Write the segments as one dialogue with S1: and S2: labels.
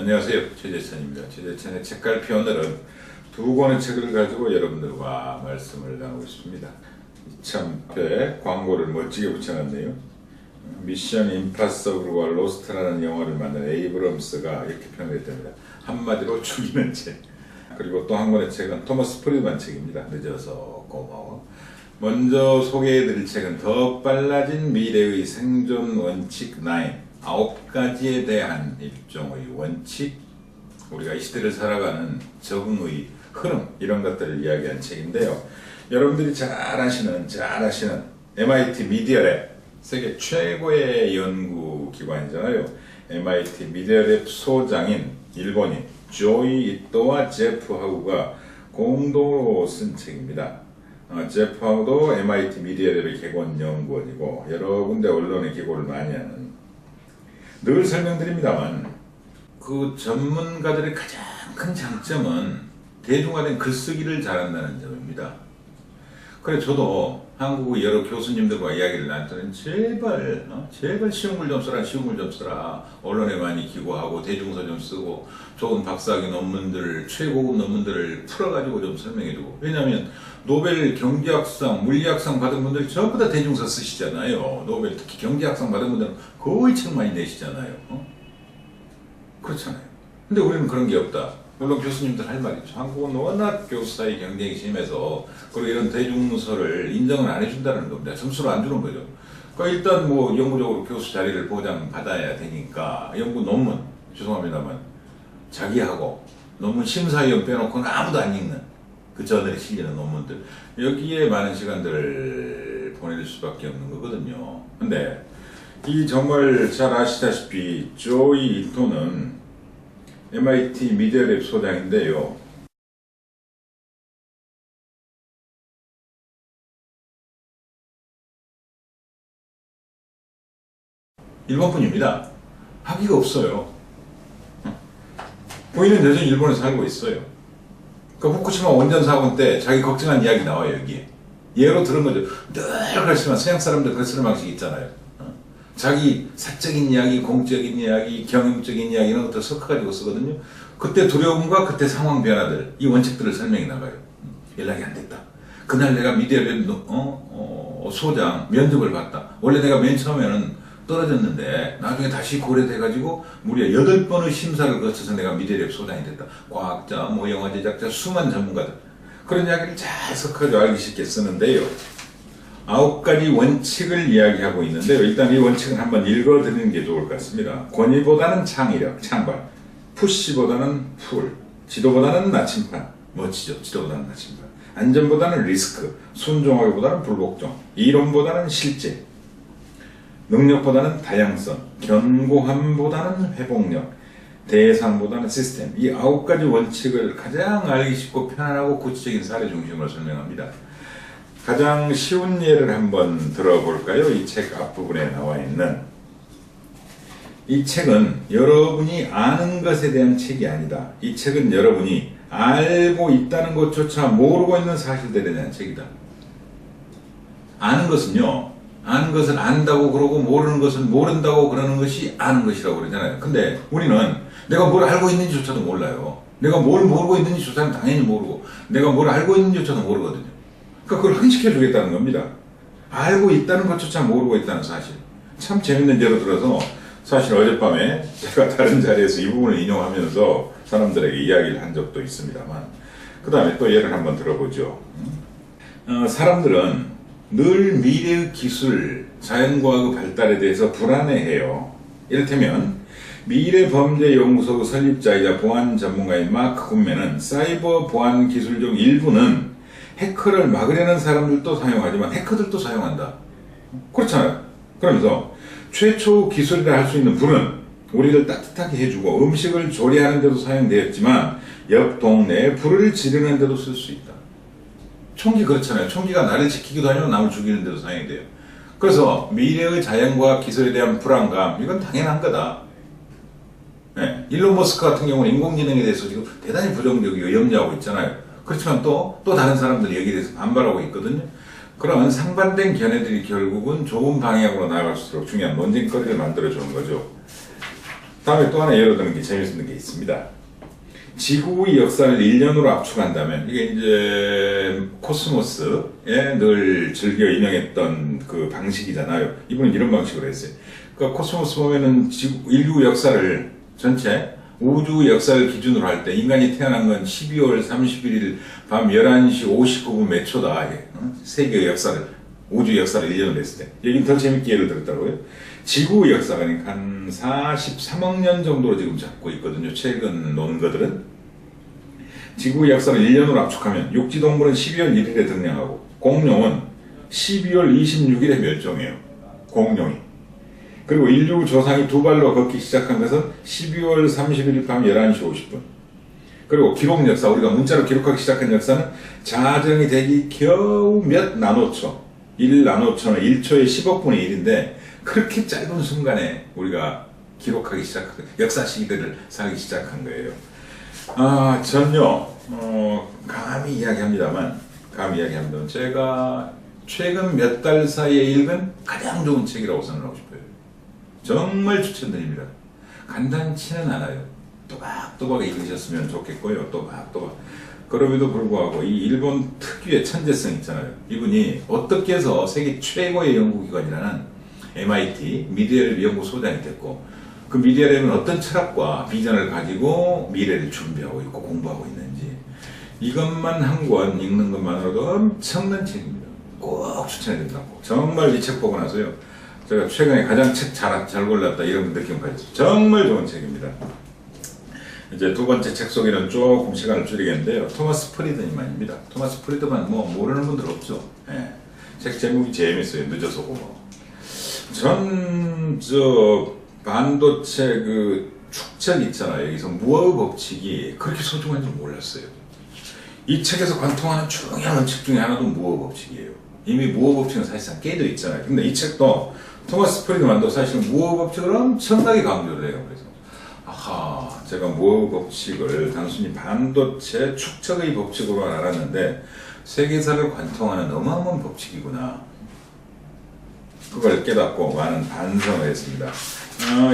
S1: 안녕하세요. 최재천입니다. 최재천의 책갈피. 오늘은 두 권의 책을 가지고 여러분들과 말씀을 나누고 있습니다. 참 앞에 광고를 멋지게 붙여놨네요. 미션 임파서블과 로스트라는 영화를 만든 에이브럼스가 이렇게 표현했답니다. 한마디로 죽이는 책. 그리고 또 한 권의 책은 토머스 프리드만 책입니다. 늦어서 고마워. 먼저 소개해드릴 책은 더 빨라진 미래의 생존 원칙 9. 9가지에 대한 일종의 원칙, 우리가 이 시대를 살아가는 적응의 흐름, 이런 것들을 이야기한 책인데요. 여러분들이 잘 아시는 MIT 미디어랩, 세계 최고의 연구기관이잖아요. MIT 미디어랩 소장인 일본인 조이 이토와 제프 하우가 공동으로 쓴 책입니다. 제프 하우도 MIT 미디어랩의 개관 연구원이고 여러 군데 언론에 기고를 많이 하는, 늘 설명드립니다만 그 전문가들의 가장 큰 장점은 대중화된 글쓰기를 잘한다는 점입니다. 그래 저도 한국의 여러 교수님들과 이야기를 나눴더니 제발 쉬운 글 좀 써라. 언론에 많이 기고하고 대중서 좀 쓰고 좋은 박사학위 논문들, 최고급 논문들을 풀어가지고 좀 설명해주고. 왜냐하면 노벨 경제학상, 물리학상 받은 분들이 전부 다 대중서 쓰시잖아요. 노벨 특히 경제학상 받은 분들은 거의 책 많이 내시잖아요. 그렇잖아요. 근데 우리는 그런 게 없다. 물론 교수님들 할 말이 있죠. 한국은 워낙 교수사의 경쟁이 심해서 그리고 이런 대중서를 인정을 안 해준다는 겁니다. 점수를 안 주는 거죠. 그러니까 일단 뭐 영구적으로 교수 자리를 보장받아야 되니까 연구 논문, 죄송합니다만 자기하고 논문 심사위원 빼놓고는 아무도 안 읽는 그 저널에 실리는 논문들, 여기에 많은 시간들을 보낼 수밖에 없는 거거든요. 근데 이 정말 잘 아시다시피 조이 이토는 MIT 미디어랩 소장인데요. 일본 분입니다. 학위가 없어요. 부인은 여전히 일본에 살고 있어요. 그 후쿠시마 원전 사고 때 자기 걱정한 이야기 나와요, 여기에. 예로 들은 거죠. 늘 그렇지만 서양 사람들 그런 쓰는 방식이 있잖아요. 자기 사적인 이야기, 공적인 이야기, 경험적인 이야기 이런 것들 섞어가지고 쓰거든요. 그때 두려움과 그때 상황 변화들, 이 원칙들을 설명해 나가요. 연락이 안 됐다. 그날 내가 미디어랩 소장 면접을 봤다. 원래 내가 맨 처음에는 떨어졌는데 나중에 다시 고려돼가지고 무려 8번의 심사를 거쳐서 내가 미디어랩 소장이 됐다. 과학자, 뭐 영화 제작자, 수많은 전문가들. 그런 이야기를 잘 섞어가지고 알기 쉽게 쓰는데요. 9가지 원칙을 이야기하고 있는데요. 일단 이 원칙은 한번 읽어드리는 게 좋을 것 같습니다. 권위보다는 창의력, 창발. 푸시보다는 풀. 지도보다는 나침반. 멋지죠? 지도보다는 나침반. 안전보다는 리스크. 순종하기보다는 불복종. 이론보다는 실제. 능력보다는 다양성. 견고함보다는 회복력. 대상보다는 시스템. 이 9가지 원칙을 가장 알기 쉽고 편안하고 구체적인 사례 중심으로 설명합니다. 가장 쉬운 예를 한번 들어볼까요? 이 책 앞부분에 나와 있는, 이 책은 여러분이 아는 것에 대한 책이 아니다. 이 책은 여러분이 알고 있다는 것조차 모르고 있는 사실들에 대한 책이다. 아는 것은요, 아는 것을 안다고 그러고 모르는 것을 모른다고 그러는 것이 아는 것이라고 그러잖아요. 근데 우리는 내가 뭘 알고 있는지조차도 몰라요. 내가 뭘 모르고 있는지조차는 당연히 모르고 내가 뭘 알고 있는지조차도 모르거든요. 그러니까 그걸 확인시켜 주겠다는 겁니다. 알고 있다는 것조차 모르고 있다는 사실. 참 재밌는 예로 들어서, 사실 어젯밤에 제가 다른 자리에서 이 부분을 인용하면서 사람들에게 이야기를 한 적도 있습니다만, 그 다음에 또 예를 한번 들어보죠. 사람들은 늘 미래의 기술, 자연과학의 발달에 대해서 불안해해요. 이를테면 미래범죄연구소 설립자이자 보안 전문가인 마크 군맨은 사이버 보안 기술 중 일부는 해커를 막으려는 사람들도 사용하지만 해커들도 사용한다. 그렇잖아요. 그러면서 최초 기술이라 할 수 있는 불은 우리를 따뜻하게 해주고 음식을 조리하는 데도 사용되었지만 옆 동네에 불을 지르는 데도 쓸 수 있다. 총기 그렇잖아요. 총기가 나를 지키기도 하지만 남을 죽이는 데도 사용이 돼요. 그래서 미래의 자연과학 기술에 대한 불안감, 이건 당연한 거다. 네. 일론 머스크 같은 경우는 인공지능에 대해서 지금 대단히 부정적이고 염려하고 있잖아요. 그렇지만 또 다른 사람들이 여기에 대해서 반발하고 있거든요. 그런 상반된 견해들이 결국은 좋은 방향으로 나아갈수록 중요한 논쟁거리를 만들어주는 거죠. 다음에 또 하나 예로 드는 게 재밌는 게 있습니다. 지구의 역사를 1년으로 압축한다면, 이게 이제 코스모스에 늘 즐겨 인용했던 그 방식이잖아요. 이분은 이런 방식으로 했어요. 그러니까 코스모스 보면은 인류 역사를 전체 우주 역사를 기준으로 할 때 인간이 태어난 건 12월 31일 밤 11시 59분 몇 초다. 세계의 역사를, 우주 역사를 1년으로 했을 때. 여긴 더 재밌게 예를 들었다고요. 지구 역사가 그러니까 한 43억 년 정도로 지금 잡고 있거든요. 최근 논거들은. 지구 역사를 1년으로 압축하면 육지동물은 12월 1일에 등장하고 공룡은 12월 26일에 멸종해요. 공룡이. 그리고 인류 조상이 두 발로 걷기 시작한 것은 12월 31일 밤 11시 50분. 그리고 기록 역사, 우리가 문자로 기록하기 시작한 역사는 자정이 되기 겨우 몇 나노초, 1 나노초는 1초에 10억 분의 1인데 그렇게 짧은 순간에 우리가 기록하기 시작한, 역사 시기들을 살기 시작한 거예요. 전요, 감히 이야기합니다만, 제가 최근 몇 달 사이에 읽은 가장 좋은 책이라고 생각하고 싶어요. 정말 추천드립니다. 간단치는 않아요. 또박또박 읽으셨으면 좋겠고요. 또박또박. 그럼에도 불구하고 이 일본 특유의 천재성 있잖아요. 이분이 어떻게 해서 세계 최고의 연구기관이라는 MIT 미디어를 연구소장이 됐고, 그 미디어랩은 어떤 철학과 비전을 가지고 미래를 준비하고 있고 공부하고 있는지, 이것만 한 권 읽는 것만으로도 엄청난 책입니다. 꼭 추천해드린다고. 정말 이 책 보고 나서요, 제가 최근에 가장 책 잘 골랐다 이런 느낌 가졌어요. 정말 좋은 책입니다. 이제 두 번째 책 소개는 조금 시간을 줄이겠는데요. 토마스 프리드만입니다. 토마스 프리드만 뭐 모르는 분들 없죠. 예. 책 제목이 재밌어요. 늦어서 보고. 반도체 그 축적 있잖아요. 여기서 무어의 법칙이 그렇게 소중한지 몰랐어요. 이 책에서 관통하는 중요한 원칙 중에 하나도 무어 법칙이에요. 이미 무어 법칙은 사실상 깨져 있잖아요. 근데 이 책도 토마스 프리드만도 사실 무어 법칙을 엄청나게 강조를 해요. 그래서 제가 무어 법칙을 단순히 반도체 축적의 법칙으로만 알았는데 세계사를 관통하는 어마어마한 법칙이구나. 그걸 깨닫고 많은 반성을 했습니다.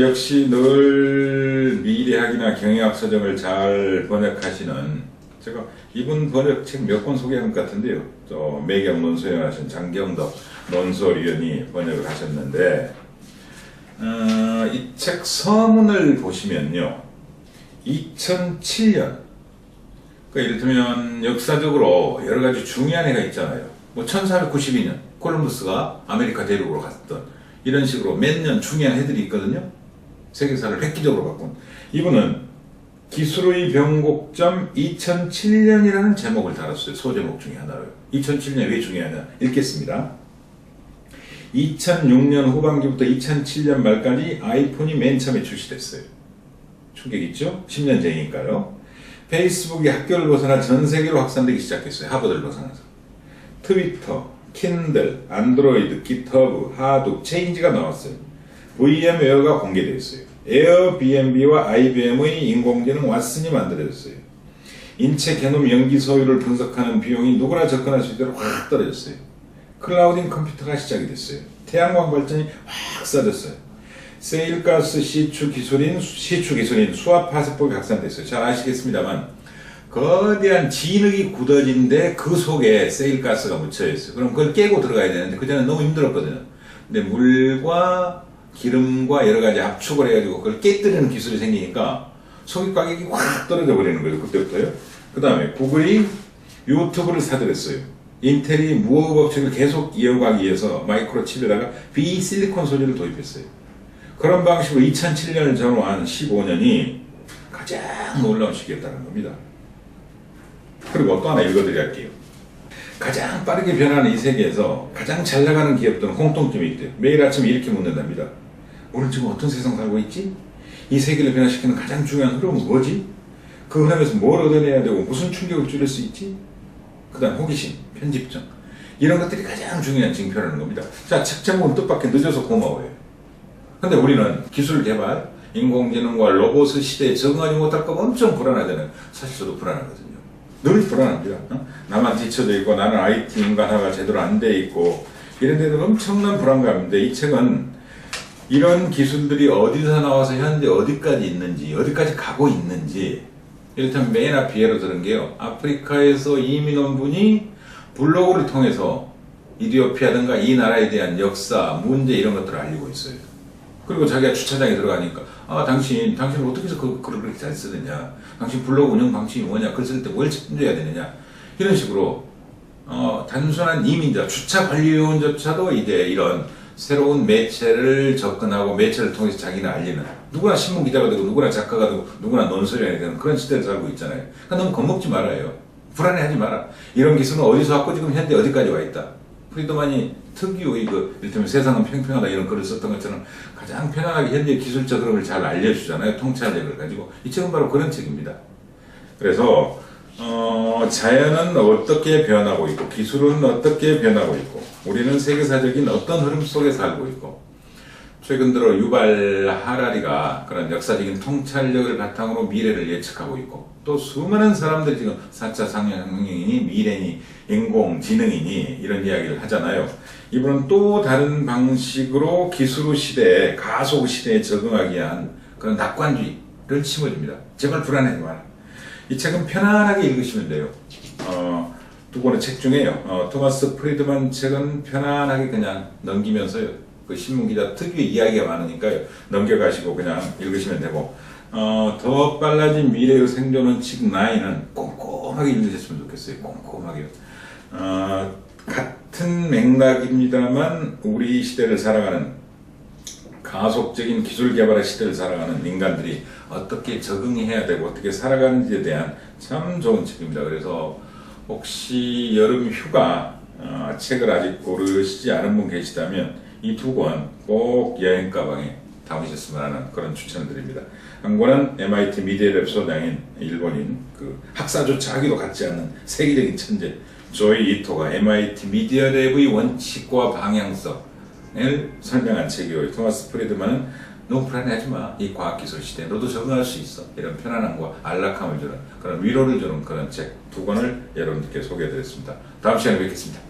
S1: 역시 늘 미래학이나 경영학 서적을 잘 번역하시는, 제가 이분 번역책 몇 권 소개한 것 같은데요. 매경 논소위원 하신 장경덕 논소위원이 번역을 하셨는데, 이 책 서문을 보시면요, 2007년, 그러니까 이를테면 역사적으로 여러 가지 중요한 해가 있잖아요. 뭐 1492년 콜럼버스가 아메리카 대륙으로 갔던, 이런 식으로 몇 년 중요한 해들이 있거든요. 세계사를 획기적으로 바꾼. 이분은 기술의 변곡점 2007년이라는 제목을 달았어요. 소제목 중에 하나로요. 2007년이 왜 중요하냐? 읽겠습니다. 2006년 후반기부터 2007년 말까지 아이폰이 맨 처음에 출시됐어요. 충격 있죠? 10년 전이니까요. 페이스북이 학교를 벗어나 전 세계로 확산되기 시작했어요. 하버드를 벗어나서. 트위터, 킨들, 안드로이드, 깃허브, 하둡, 체인지가 나왔어요. VM웨어가 공개되었어요. 에어비앤비와 IBM의 인공지능 왓슨이 만들어졌어요. 인체 게놈 연기 소유를 분석하는 비용이 누구나 접근할 수 있도록 확 떨어졌어요. 클라우딩 컴퓨터가 시작이 됐어요. 태양광 발전이 확 싸졌어요. 세일가스 시추 기술인 수압 파쇄법이 확산됐어요. 잘 아시겠습니다만 거대한 진흙이 굳어진데 그 속에 세일가스가 묻혀있어요. 그럼 그걸 깨고 들어가야 되는데 그전에 너무 힘들었거든요. 근데 물과 기름과 여러 가지 압축을 해가지고 그걸 깨뜨리는 기술이 생기니까 석유 가격이 확 떨어져 버리는 거죠. 그때부터요. 그 다음에 구글이 유튜브를 사들였어요. 인텔이 무어 법칙을 계속 이어가기 위해서 마이크로칩에다가 비실리콘 소재를 도입했어요. 그런 방식으로 2007년을 전후한 15년이 가장 놀라운 시기였다는 겁니다. 그리고 또 하나 읽어드릴게요. 가장 빠르게 변하는 이 세계에서 가장 잘 나가는 기업들은 공통점이 있대요. 매일 아침 이렇게 묻는답니다. 우리는 지금 어떤 세상 살고 있지? 이 세계를 변화시키는 가장 중요한 흐름은 뭐지? 그 흐름에서 뭘 얻어내야 되고 무슨 충격을 줄일 수 있지? 그 다음 호기심, 편집점, 이런 것들이 가장 중요한 징표라는 겁니다. 자, 책 제목은 뜻밖의 늦어서 고마워요. 근데 우리는 기술 개발, 인공지능과 로봇 시대에 적응하지 못할까 봐 엄청 불안하잖아요. 사실 저도 불안하거든요. 늘 불안합니다. 나만 뒤쳐져 있고 나는 IT 인간화가 제대로 안 돼 있고 이런 데는 엄청난 불안감인데, 이 책은 이런 기술들이 어디서 나와서 현재 어디까지 있는지, 어디까지 가고 있는지, 이를테면 맨 앞에 예로 들은 게요. 아프리카에서 이민 온 분이 블로그를 통해서 이디오피아든가 이 나라에 대한 역사, 문제 이런 것들을 알리고 있어요. 그리고 자기가 주차장에 들어가니까 당신 어떻게 해서 글을 그렇게 잘 쓰느냐, 당신 블로그 운영 방식이 뭐냐, 글 쓸 때 뭘 책임져야 되느냐, 이런 식으로 단순한 이민자, 주차 관리요원조차도 이제 이런 새로운 매체를 접근하고 매체를 통해서 자기는 알리는, 누구나 신문 기자가 되고 누구나 작가가 되고 누구나 논설위원이 되는 그런 시대를 살고 있잖아요. 그러니까 너무 겁먹지 말아요. 불안해하지 마라. 이런 기술은 어디서 왔고 지금 현재 어디까지 와 있다. 프리드만이 특유의 이를테면 세상은 평평하다 이런 글을 썼던 것처럼 가장 편안하게 현재 기술적 흐름을 잘 알려주잖아요. 통찰력을 가지고. 이 책은 바로 그런 책입니다. 그래서 자연은 어떻게 변하고 있고 기술은 어떻게 변하고 있고 우리는 세계사적인 어떤 흐름 속에 살고 있고, 최근 들어 유발 하라리가 그런 역사적인 통찰력을 바탕으로 미래를 예측하고 있고, 또 수많은 사람들이 지금 4차 산업혁명이니 미래니 인공지능이니 이런 이야기를 하잖아요. 이분은 또 다른 방식으로 기술 시대에, 가속 시대에 적응하기 위한 그런 낙관주의를 심어줍니다. 제발 불안해하지 마라. 이 책은 편안하게 읽으시면 돼요. 두 권의 책 중에요. 토마스 프리드만 책은 편안하게 그냥 넘기면서요. 그 신문기자 특유의 이야기가 많으니까요. 넘겨가시고 그냥 읽으시면 되고, 더 빨라진 미래의 생존 원칙 9은 꼼꼼하게 읽으셨으면 좋겠어요. 꼼꼼하게요. 같은 맥락입니다만 우리 시대를 살아가는, 가속적인 기술 개발의 시대를 살아가는 인간들이 어떻게 적응해야 되고 어떻게 살아가는지에 대한 참 좋은 책입니다. 그래서 혹시 여름 휴가 책을 아직 고르시지 않은 분 계시다면 이 두 권 꼭 여행 가방에 담으셨으면 하는 그런 추천을 드립니다. 한 권은 MIT 미디어랩 소장인 일본인 그 학사조차 하기도 같지 않는 세계적인 천재 조이 이토가 MIT 미디어랩의 원칙과 방향성을 설명한 책이고, 토마스 프리드만은 너무 불안해하지 마. 이 과학기술 시대에 너도 적응할 수 있어. 이런 편안함과 안락함을 주는 그런 위로를 주는 그런 책 두 권을 여러분들께 소개해드렸습니다. 다음 시간에 뵙겠습니다.